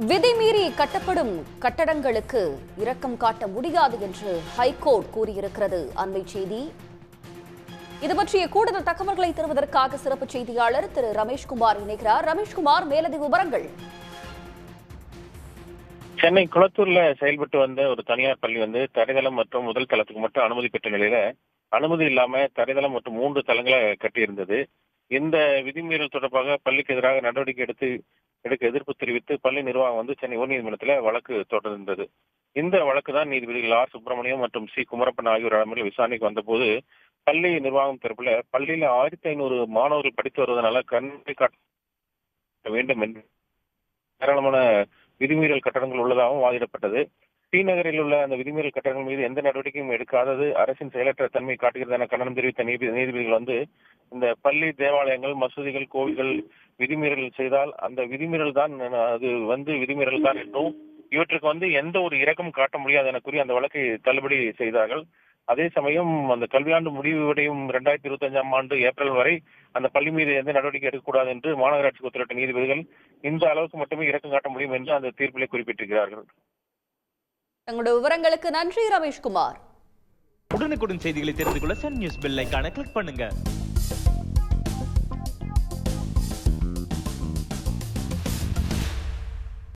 விதிமீறி கட்டப்படும் கட்டடங்களுக்கு இரக்கம் காட்ட முடியாது என்று ஹைகோர்ட் கூறியிருக்கிறது. அண்மை செய்தி. இது பற்றிய கூடுதல் தகவல்களை தருவதற்காக சிறப்பு செய்தியாளர் திரு ரமேஷ்குமார் இணைகிறார். ரமேஷ்குமார், மேலதிக விவரங்கள். சென்னை குளத்தூர்ல செயல்பட்டு வந்த ஒரு தனியார் பள்ளி தரைதளம் மற்றும் முதல் தளத்துக்கு மட்டும் அனுமதி பெற்ற நிலையில அனுமதி இல்லாம தரைதளம் மற்றும் 3 தளங்களை கட்டியிருந்தது. இந்த விதிமீறல் தொடர்பாக பள்ளிக்கு எதிராக நடவடிக்கை எடுக்க எதிர்ப்பு தெரிவித்து பள்ளி நிர்வாகம் சென்னை உயர்நீதிமன்றத்தில் வழக்கு தொடர்ந்தது. இந்த வழக்கு தான் நீதிபதிகள் ஆர் சுப்பிரமணியம் மற்றும் சி குமரப்பன் ஆகியோர் அமர்வில் விசாரணைக்கு வந்தபோது பள்ளி நிர்வாகம் தரப்புல பள்ளியில 1500 மாணவர்கள் படித்து வருவதனால கண்காணி காட்ட வேண்டும் என்று ஏராளமான விதிமீறல் கட்டடங்கள் உள்ளதாகவும் வாதிடப்பட்டது. டி நகரில் உள்ள அந்த விதிமீறல் கட்டடங்கள் மீது எந்த நடவடிக்கையும் எடுக்காதது அரசின் செயலற்ற தன்மை காட்டுகிறது என கண்டனம் தெரிவித்த நீதிபதிகள் இந்த பள்ளி, தேவாலயங்கள், மசூதிகள், கோவில்கள் விதிமீறல் செய்தால் அந்த விதிமீறல் தான் அது விதிமீறல் தான் என்றும் இவற்றுக்கு எந்த ஒரு இரக்கம் காட்ட முடியாது என கூறி அந்த வழக்கை தள்ளுபடி செய்தார்கள். அதே சமயம் அந்த கல்வியாண்டு முடிவடையும் 2025ஆம் ஆண்டு ஏப்ரல் வரை அந்த பள்ளி மீது எந்த நடவடிக்கை எடுக்கக்கூடாது என்று மாநகராட்சிக்கு உத்தரவிட்ட நீதிபதிகள் இந்த அளவுக்கு மட்டுமே இரக்கம் காட்ட முடியும் என்று அந்த தீர்ப்பிலே குறிப்பிட்டிருக்கிறார்கள். தங்களுடைய விவரங்களுக்கு நன்றி ரமேஷ்குமார். உடனுக்குடன் செய்திகளை தெரிந்து கொள்ள சன் நியூஸ் பெல் ஐகானை கிளிக் பண்ணுங்க.